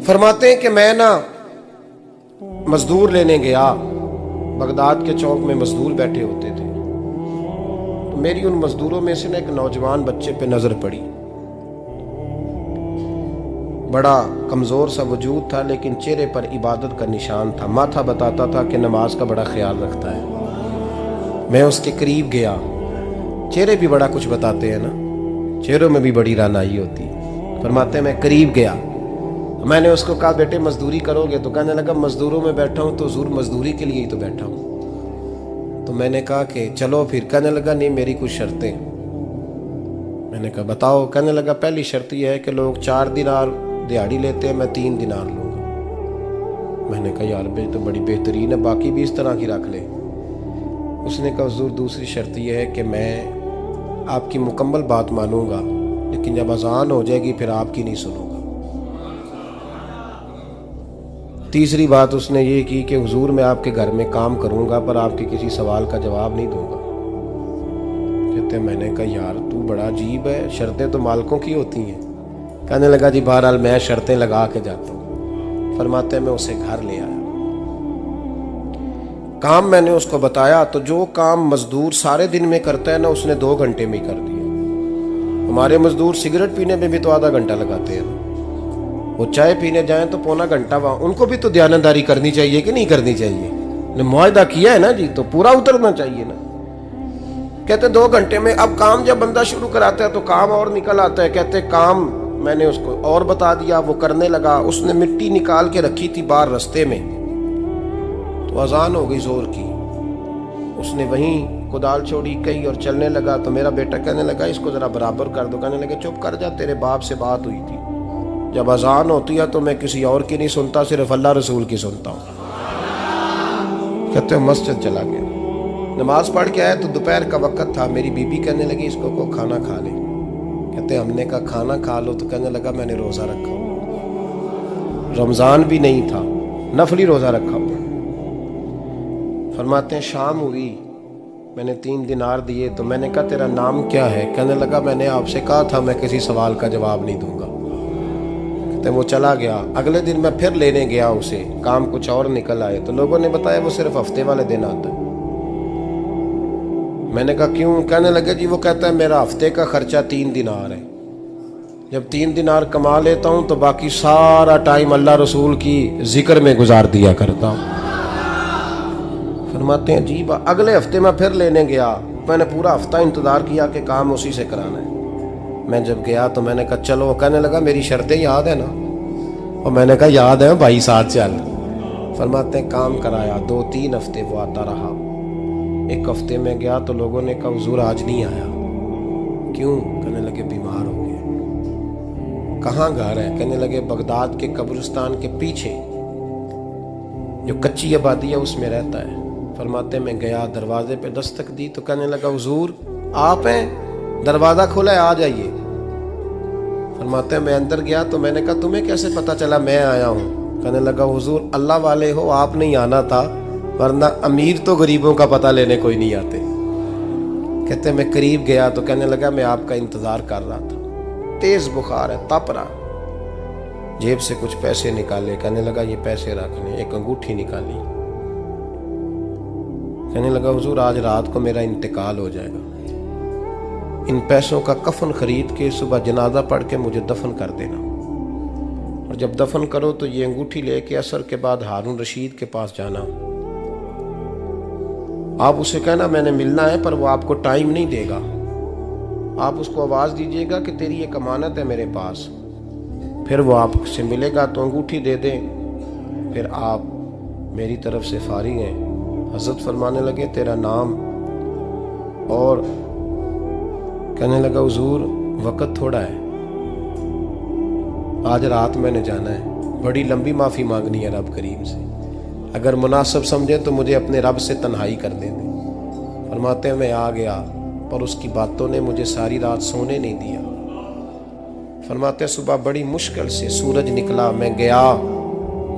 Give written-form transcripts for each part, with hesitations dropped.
फरमाते हैं कि मैं ना मजदूर लेने गया, बगदाद के चौक में मजदूर बैठे होते थे, तो मेरी उन मजदूरों में से ना एक नौजवान बच्चे पे नजर पड़ी। बड़ा कमजोर सा वजूद था, लेकिन चेहरे पर इबादत का निशान था। माथा बताता था कि नमाज का बड़ा ख्याल रखता है। मैं उसके करीब गया। चेहरे भी बड़ा कुछ बताते हैं ना, चेहरों में भी बड़ी रानाई होती है। फरमाते हैं मैं करीब गया, मैंने उसको कहा बेटे मजदूरी करोगे? तो कहने लगा मजदूरों में बैठा हूँ तो हुजूर मजदूरी के लिए ही तो बैठा हूँ। तो मैंने कहा कि चलो फिर। कहने लगा नहीं मेरी कुछ शर्तें। मैंने कहा बताओ। कहने लगा पहली शर्त यह है कि लोग 4 दिनार दिहाड़ी लेते हैं, मैं 3 दिनार लूँगा। मैंने कहा यार भाई तो बड़ी बेहतरीन है, बाकी भी इस तरह की रख ले। उसने कहा हुजूर दूसरी शर्त यह है कि मैं आपकी मुकम्मल बात मानूंगा, लेकिन जब अजान हो जाएगी फिर आपकी नहीं सुनूंगा। तीसरी बात उसने ये की कि हुजूर मैं आपके घर में काम करूंगा पर आपके किसी सवाल का जवाब नहीं दूंगा। कहते मैंने कहा यार तू बड़ा अजीब है, शर्तें तो मालिकों की होती हैं। कहने लगा जी बहरहाल मैं शर्तें लगा के जाता हूँ। फरमाते मैं उसे घर ले आया, काम मैंने उसको बताया, तो जो काम मजदूर सारे दिन में करता है ना उसने 2 घंटे में ही कर दिया। हमारे मजदूर सिगरेट पीने में भी तो आधा घंटा लगाते हैं, वो चाय पीने जाएं तो पौना घंटा वहां। उनको भी तो दयानतदारी करनी चाहिए कि नहीं करनी चाहिए? ने मुआहदा किया है ना जी, तो पूरा उतरना चाहिए ना। कहते 2 घंटे में। अब काम जब बंदा शुरू कराता है तो काम और निकल आता है। कहते काम मैंने उसको और बता दिया, वो करने लगा। उसने मिट्टी निकाल के रखी थी बाहर रास्ते में, तो अजान हो गई जोर की। उसने वहीं कुदाल छोड़ी कही और चलने लगा। तो मेरा बेटा कहने लगा इसको जरा बराबर कर दो। कहने लगे चुप कर जा, तेरे बाप से बात हुई थी, जब अजान होती है तो मैं किसी और की नहीं सुनता, सिर्फ अल्लाह रसूल की सुनता हूँ। कहते मस्जिद चला गया, नमाज पढ़ के आया तो दोपहर का वक्त था। मेरी बीबी कहने लगी इसको को खाना खा ले। कहते हमने कहा खाना खा लो, तो कहने लगा मैंने रोज़ा रखा हुआ, रमज़ान भी नहीं था, नफली रोज़ा रखा हुआ। फरमाते हैं शाम हुई, मैंने 3 दिनार दिए, तो मैंने कहा तेरा नाम क्या है? कहने लगा मैंने आपसे कहा था मैं किसी सवाल का जवाब नहीं दूंगा। कहते वो चला गया। अगले दिन मैं फिर लेने गया उसे, काम कुछ और निकल आए, तो लोगों ने बताया वो सिर्फ हफ्ते वाले दिन आता है। मैंने कहा क्यों? कहने लगे जी वो कहता है मेरा हफ्ते का खर्चा 3 दिनार है, जब 3 दिनार कमा लेता हूँ तो बाकी सारा टाइम अल्लाह रसूल की जिक्र में गुजार दिया करता हूँ। फरमाते हैं जी अगले हफ्ते मैं फिर लेने गया। मैंने पूरा हफ्ता इंतजार किया कि काम उसी से कराना है। मैं जब गया तो मैंने कहा चलो। कहने लगा मेरी शर्तें याद है ना? और मैंने कहा याद है भाई साथ चल। फरमाते हैं काम कराया, 2-3 हफ्ते वो आता रहा। एक हफ्ते में गया तो लोगों ने कहा हुजूर आज नहीं आया। क्यों? कहने लगे बीमार हो गए। कहाँ घर है? कहने लगे बगदाद के कब्रिस्तान के पीछे जो कच्ची आबादी है उसमें रहता है। फरमाते मैं गया, दरवाजे पे दस्तक दी तो कहने लगा हुजूर आप हैं? दरवाज़ा खुला है, आ जाइए। फरमाते मैं अंदर गया तो मैंने कहा तुम्हें कैसे पता चला मैं आया हूँ? कहने लगा हुजूर अल्लाह वाले हो, आप नहीं आना था, वरना अमीर तो गरीबों का पता लेने कोई नहीं आते। कहते मैं करीब गया तो कहने लगा मैं आपका इंतज़ार कर रहा था, तेज़ बुखार है, तप रहा। जेब से कुछ पैसे निकाले, कहने लगा ये पैसे रख लें। एक अंगूठी निकाली, कहने लगा हुजूर आज रात को मेरा इंतकाल हो जाएगा, इन पैसों का कफन खरीद के सुबह जनाजा पढ़ के मुझे दफन कर देना, और जब दफन करो तो ये अंगूठी लेके असर के बाद हारून रशीद के पास जाना। आप उसे कहना मैंने मिलना है पर वो आपको टाइम नहीं देगा। आप उसको आवाज़ दीजिएगा कि तेरी एक अमानत है मेरे पास, फिर वो आपसे मिलेगा तो अंगूठी दे दें, फिर आप मेरी तरफ से फारिग हैं। हज़रत फरमाने लगे तेरा नाम? और कहने लगा हुजूर वक़्त थोड़ा है, आज रात मैंने जाना है, बड़ी लंबी माफ़ी मांगनी है रब करीम से, अगर मुनासिब समझे तो मुझे अपने रब से तन्हाई कर दे दे। फरमाते हैं मैं आ गया पर उसकी बातों ने मुझे सारी रात सोने नहीं दिया। फरमाते हैं सुबह बड़ी मुश्किल से सूरज निकला, मैं गया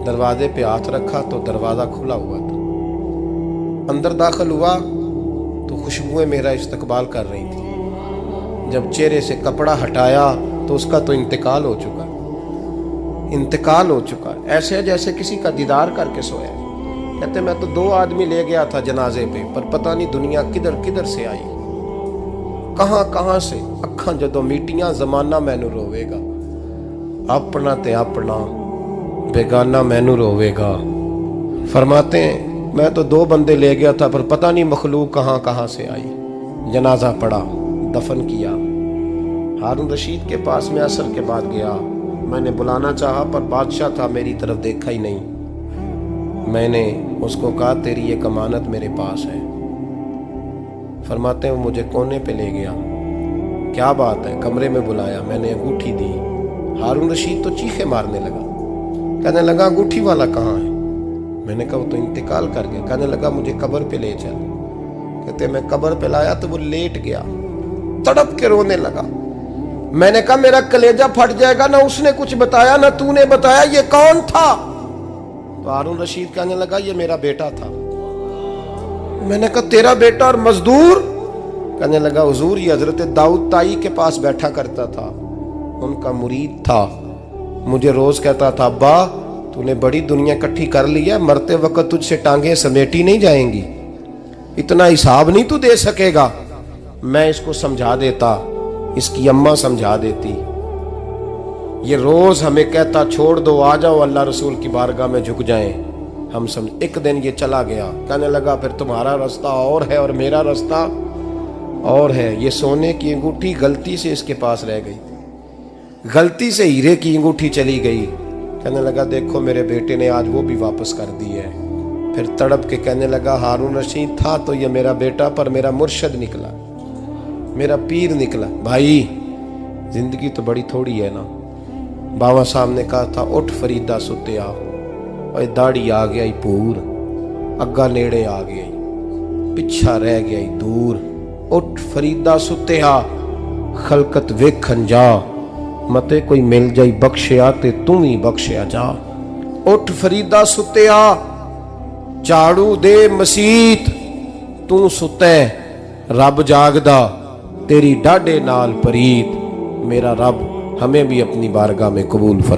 दरवाजे पे हाथ रखा तो दरवाज़ा खुला हुआ था। अंदर दाखिल हुआ तो खुशबुएं मेरा इस्तकबाल कर रही थी। जब चेहरे से कपड़ा हटाया तो उसका तो इंतकाल हो चुका। इंतकाल हो चुका है, ऐसे है जैसे किसी का दीदार करके सोया है। कहते मैं तो 2 आदमी ले गया था जनाजे पे, पर पता नहीं दुनिया किधर किधर से आई, कहां कहां से। अखां जदों मीटियां जमाना मैनू रोवेगा, अपना ते अपना बेगाना मैनू रोवेगा। फरमाते हैं मैं तो 2 बंदे ले गया था, पर पता नहीं मखलूक कहां कहां से आई। जनाजा पड़ा, दफन किया। हारून रशीद के पास में असर के बाद गया, मैंने बुलाना चाहा पर बादशाह था, मेरी तरफ देखा ही नहीं। मैंने उसको कहा तेरी एक अमानत मेरे पास है। फरमाते हैं वो मुझे कोने पे ले गया, क्या बात है, कमरे में बुलाया, मैंने अंगूठी दी। हारून रशीद तो चीखे मारने लगा, कहने लगा अंगूठी वाला कहाँ है। मैंने कहा वो तो इंतकाल कर गया। कहने लगा मुझे कब्र पे ले चल। कहते मैं कब्र पे लाया तो वो लेट गया, तड़प के रोने लगा। मैंने कहा मेरा कलेजा फट जाएगा, ना उसने कुछ बताया ना तूने बताया, ये कौन था। तो हारून रशीद कहने लगा ये मेरा बेटा था। मैंने कहा तेरा बेटा और मजदूर। कहने लगा हुजूर ये हजरत दाऊद ताई के पास बैठा करता था, उनका मुरीद था, मुझे रोज कहता था अब्बा तूने बड़ी दुनिया इकट्ठी कर ली है, मरते वक्त तुझसे टांगे समेटी नहीं जाएंगी, इतना हिसाब नहीं तू दे सकेगा। मैं इसको समझा देता, इसकी अम्मा समझा देती। ये रोज हमें कहता छोड़ दो, आ जाओ अल्लाह रसूल की बारगाह में झुक जाएं। हम समझ। एक दिन ये चला गया, कहने लगा फिर तुम्हारा रास्ता और है और मेरा रास्ता और है। ये सोने की अंगूठी गलती से इसके पास रह गई, गलती से हीरे की अंगूठी चली गई। कहने लगा देखो मेरे बेटे ने आज वो भी वापस कर दी है। फिर तड़प के कहने लगा हारून रशीद था तो ये मेरा बेटा, पर मेरा मुर्शद निकला, मेरा पीर निकला। भाई जिंदगी तो बड़ी थोड़ी है ना। बाबा साहब ने कहा था उठ फरीदा सुत्या, और दाढ़ी आ गया पूर, अग्गा नेड़े आ गया, पिछा रह गया दूर। उठ फरीदा सुत्या खलकत वेखन जा, मते कोई मिल जाई बख्शिया ते तू ही बख्शिया जा। उठ फरीदा सुत्या झाड़ू दे मसीत, तू सुते रब जागदा, तेरी डाडे नाल परीत। मेरा रब हमें भी अपनी बारगाह में कबूल फरमा।